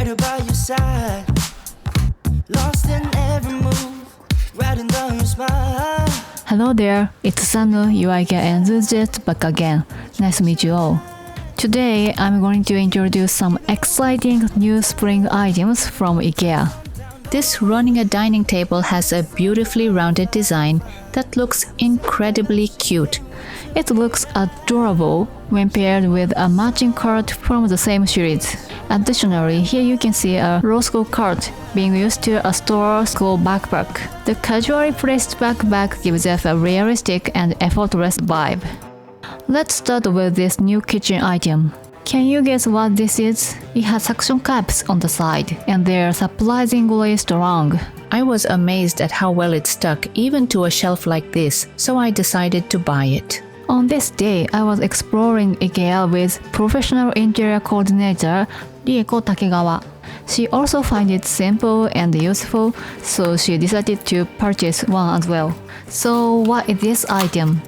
there by your side, lost in every move, writing down your smile. Hello there, it's Sanu, your IKEA enthusiast back again. Nice to meet you all. Today, I'm going to introduce some exciting new spring items from IKEA. This RÖNNINGE dining table has a beautifully rounded design that looks incredibly cute. It looks adorable when paired with a matching cart from the same series. Additionally, here you can see a row-school cart being used to store school backpack. The casually placed backpack gives off a realistic and effortless vibe. Let's start with this new kitchen item. Can you guess what this is? It has suction cups on the side, and they're surprisingly strong. I was amazed at how well it stuck even to a shelf like this, so I decided to buy it. On this day, I was exploring IKEA with professional interior coordinator Rieko Takegawa. She also finds it simple and useful, so she decided to purchase one as well. So what is this item?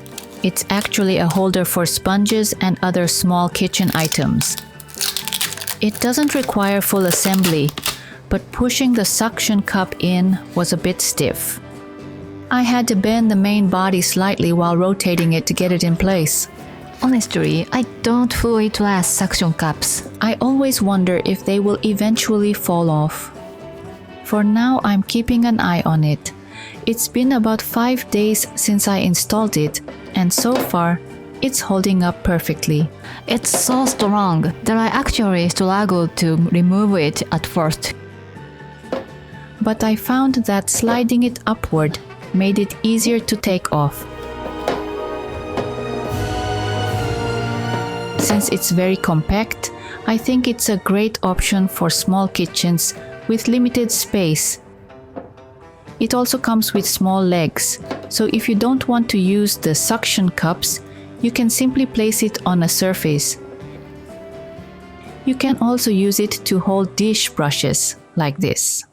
It's actually a holder for sponges and other small kitchen items. It doesn't require full assembly, but pushing the suction cup in was a bit stiff. I had to bend the main body slightly while rotating it to get it in place. Honestly, I don't fully trust suction cups. I always wonder if they will eventually fall off. For now, I'm keeping an eye on it. It's been about 5 days since I installed it, and so far, it's holding up perfectly. It's so strong that I actually struggled to remove it at first. But I found that sliding it upward made it easier to take off. Since it's very compact, I think it's a great option for small kitchens with limited space. It also comes with small legs, so if you don't want to use the suction cups, you can simply place it on a surface. You can also use it to hold dish brushes, like this.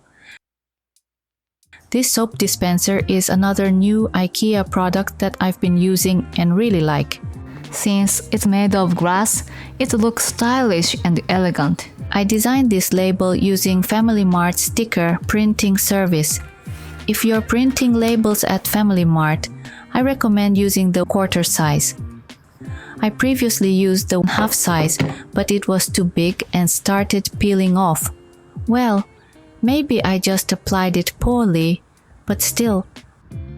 This soap dispenser is another new IKEA product that I've been using and really like. Since it's made of glass, it looks stylish and elegant. I designed this label using Family Mart's sticker printing service. If you're printing labels at Family Mart, I recommend using the quarter size. I previously used the half size, but it was too big and started peeling off. Well, maybe I just applied it poorly, but still,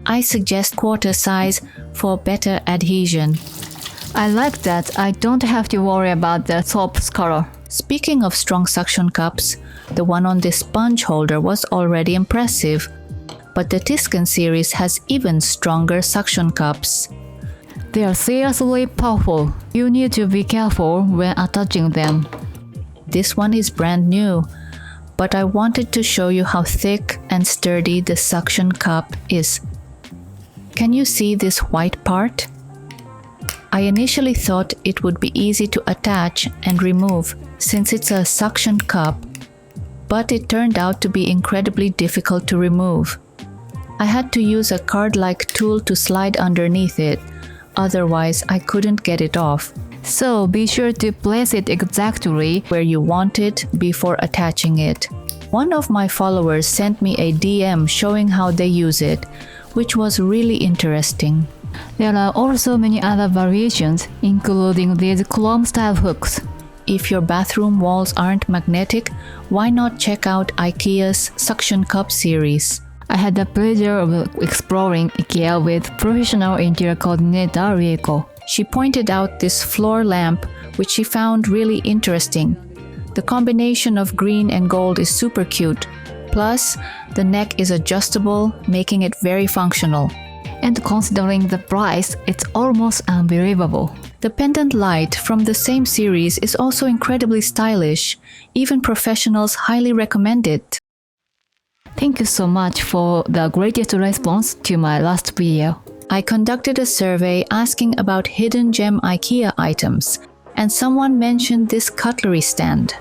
I suggest quarter size for better adhesion. I like that I don't have to worry about the soap's color. Speaking of strong suction cups, the one on this sponge holder was already impressive. But the TISKEN series has even stronger suction cups. They are seriously powerful. You need to be careful when attaching them. This one is brand new, but I wanted to show you how thick and sturdy the suction cup is. Can you see this white part? I initially thought it would be easy to attach and remove since it's a suction cup, but it turned out to be incredibly difficult to remove. I had to use a card-like tool to slide underneath it, otherwise I couldn't get it off. So be sure to place it exactly where you want it before attaching it. One of my followers sent me a DM showing how they use it, which was really interesting. There are also many other variations, including these chrome-style hooks. If your bathroom walls aren't magnetic, why not check out IKEA's suction cup series? I had the pleasure of exploring IKEA with professional interior coordinator Rieko. She pointed out this floor lamp, which she found really interesting. The combination of green and gold is super cute. Plus, the neck is adjustable, making it very functional. And considering the price, it's almost unbelievable. The pendant light from the same series is also incredibly stylish. Even professionals highly recommend it. Thank you so much for the greatest response to my last video. I conducted a survey asking about hidden gem IKEA items, and someone mentioned this cutlery stand.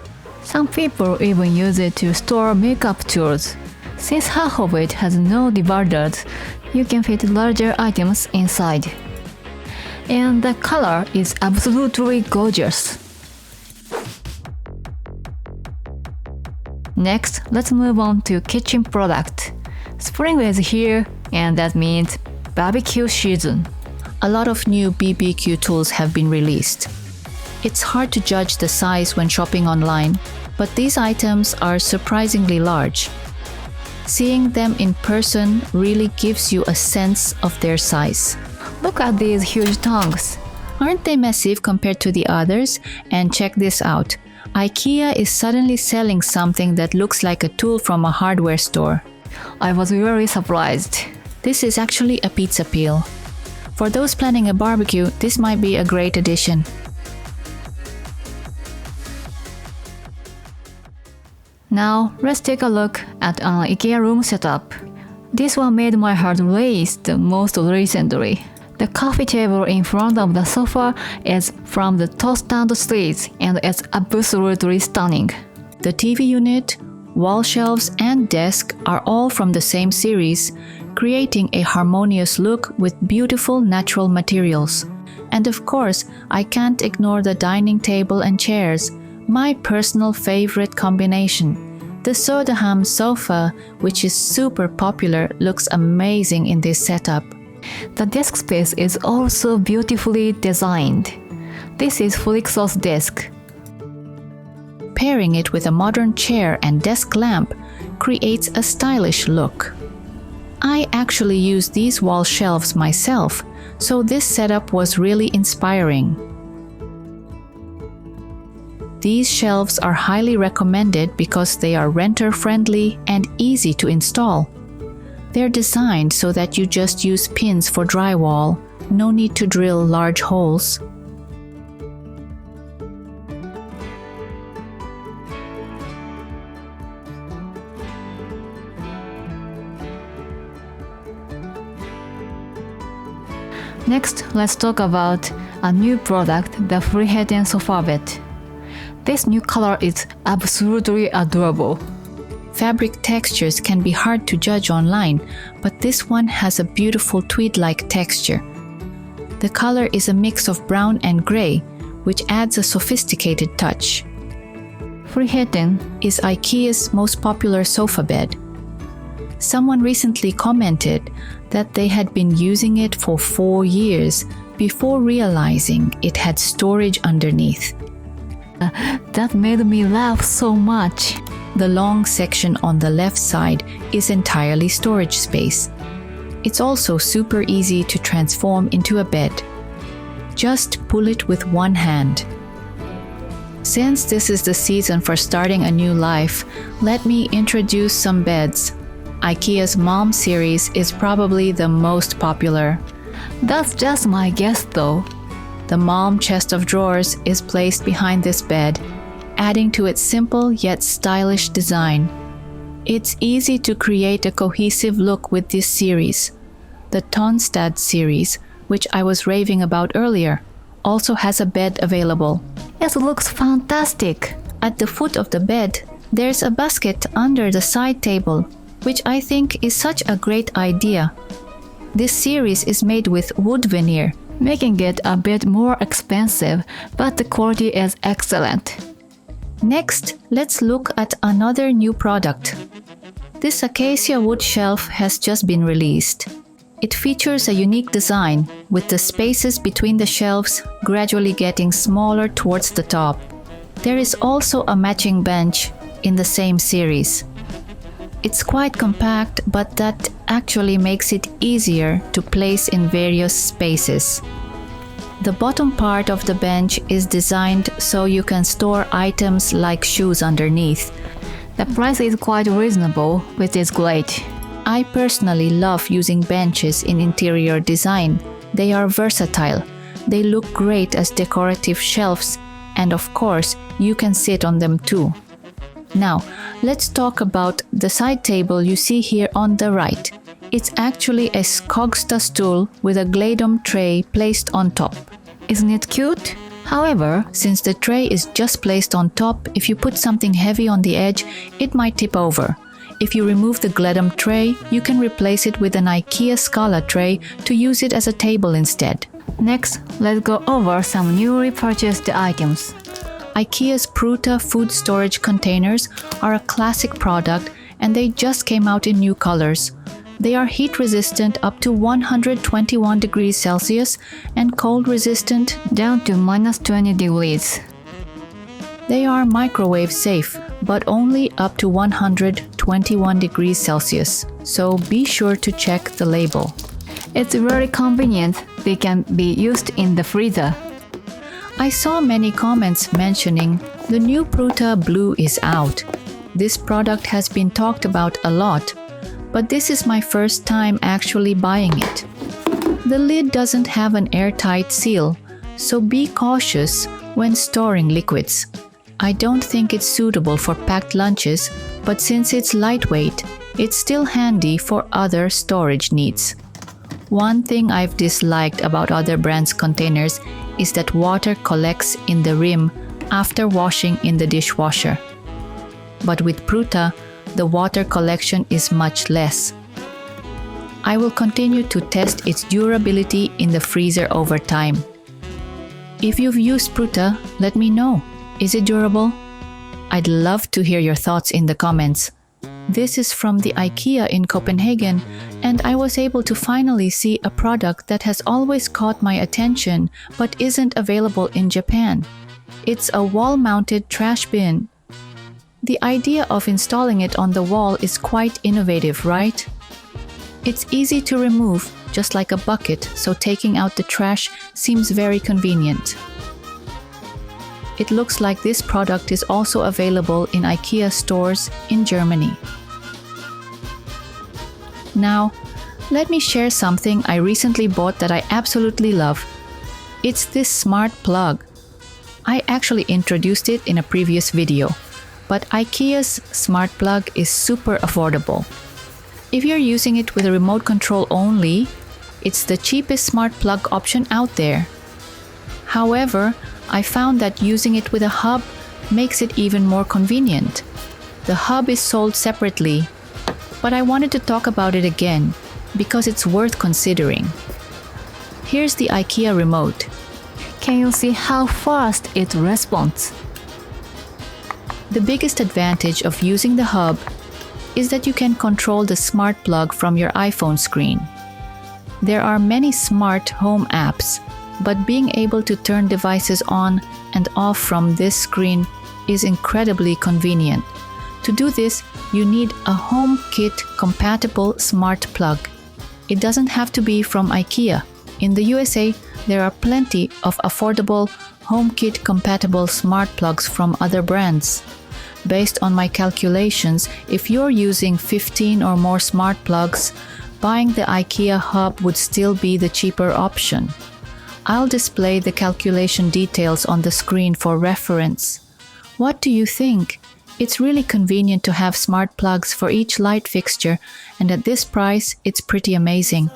Some people even use it to store makeup tools. Since half of it has no dividers, you can fit larger items inside. And the color is absolutely gorgeous. Next, let's move on to kitchen product. Spring is here, and that means barbecue season. A lot of new BBQ tools have been released. It's hard to judge the size when shopping online, but these items are surprisingly large. Seeing them in person really gives you a sense of their size. Look at these huge tongs. Aren't they massive compared to the others? And check this out. IKEA is suddenly selling something that looks like a tool from a hardware store. I was very surprised. This is actually a pizza peel. For those planning a barbecue, this might be a great addition. Now, let's take a look at an IKEA room setup. This one made my heart race the most recently. The coffee table in front of the sofa is from the TONSTAD series and it's absolutely stunning. The TV unit, wall shelves and desk are all from the same series, creating a harmonious look with beautiful natural materials. And of course, I can't ignore the dining table and chairs, my personal favorite combination. The STOREDAMM sofa, which is super popular, looks amazing in this setup. The desk space is also beautifully designed. This is FRYKSÅS desk. Pairing it with a modern chair and desk lamp creates a stylish look. I actually use these wall shelves myself, so this setup was really inspiring. These shelves are highly recommended because they are renter-friendly and easy to install. They're designed so that you just use pins for drywall, no need to drill large holes. Next, let's talk about a new product, the FRIHETEN sofa bed. This new color is absolutely adorable. Fabric textures can be hard to judge online, but this one has a beautiful tweed-like texture. The color is a mix of brown and gray, which adds a sophisticated touch. FRIHETEN is IKEA's most popular sofa bed. Someone recently commented that they had been using it for 4 years before realizing it had storage underneath. That made me laugh so much. The long section on the left side is entirely storage space. It's also super easy to transform into a bed. Just pull it with one hand. Since this is the season for starting a new life, let me introduce some beds. IKEA's MALM series is probably the most popular. That's just my guess though. The MALM chest of drawers is placed behind this bed, adding to its simple yet stylish design. It's easy to create a cohesive look with this series. The TONSTAD series, which I was raving about earlier, also has a bed available. It looks fantastic! At the foot of the bed, there's a basket under the side table, which I think is such a great idea. This series is made with wood veneer, making it a bit more expensive, but the quality is excellent. Next, let's look at another new product. This acacia wood shelf has just been released. It features a unique design, with the spaces between the shelves gradually getting smaller towards the top. There is also a matching bench in the same series. It's quite compact, but that actually makes it easier to place in various spaces. The bottom part of the bench is designed so you can store items like shoes underneath. The price is quite reasonable, which is great. I personally love using benches in interior design. They are versatile. They look great as decorative shelves, and of course, you can sit on them too. Now, let's talk about the side table you see here on the right. It's actually a Skogsta stool with a GLADOM tray placed on top. Isn't it cute? However, since the tray is just placed on top, if you put something heavy on the edge, it might tip over. If you remove the GLADOM tray, you can replace it with an IKEA Scala tray to use it as a table instead. Next, let's go over some newly purchased items. IKEA's PRUTA food storage containers are a classic product and they just came out in new colors. They are heat resistant up to 121 degrees Celsius and cold resistant down to -20 degrees. They are microwave safe, but only up to 121 degrees Celsius, so be sure to check the label. It's very convenient. They can be used in the freezer. I saw many comments mentioning the new PRUTA Blue is out. This product has been talked about a lot, but this is my first time actually buying it. The lid doesn't have an airtight seal, so be cautious when storing liquids. I don't think it's suitable for packed lunches, but since it's lightweight, it's still handy for other storage needs. One thing I've disliked about other brands' containers is that water collects in the rim after washing in the dishwasher. But with PRUTA, the water collection is much less. I will continue to test its durability in the freezer over time. If you've used PRUTA, let me know. Is it durable? I'd love to hear your thoughts in the comments. This is from the IKEA in Copenhagen, and I was able to finally see a product that has always caught my attention but isn't available in Japan. It's a wall-mounted trash bin. The idea of installing it on the wall is quite innovative, right? It's easy to remove, just like a bucket, so taking out the trash seems very convenient. It looks like this product is also available in IKEA stores in Germany. Now, let me share something I recently bought that I absolutely love. It's this smart plug. I actually introduced it in a previous video, but IKEA's smart plug is super affordable. If you're using it with a remote control only, it's the cheapest smart plug option out there. However, I found that using it with a hub makes it even more convenient. The hub is sold separately, but I wanted to talk about it again because it's worth considering. Here's the IKEA remote. Can you see how fast it responds? The biggest advantage of using the hub is that you can control the smart plug from your iPhone screen. There are many smart home apps, but being able to turn devices on and off from this screen is incredibly convenient. To do this, you need a HomeKit compatible smart plug. It doesn't have to be from IKEA. In the USA, there are plenty of affordable HomeKit compatible smart plugs from other brands. Based on my calculations, if you're using 15 or more smart plugs, buying the IKEA hub would still be the cheaper option. I'll display the calculation details on the screen for reference. What do you think? It's really convenient to have smart plugs for each light fixture, and at this price, it's pretty amazing.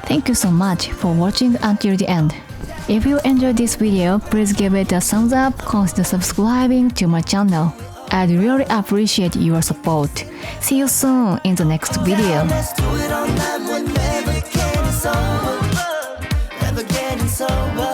Thank you so much for watching until the end. If you enjoyed this video, please give it a thumbs up, consider subscribing to my channel. I'd really appreciate your support. See you soon in the next video. Let's do it all night, we're never getting sober. Never getting sober.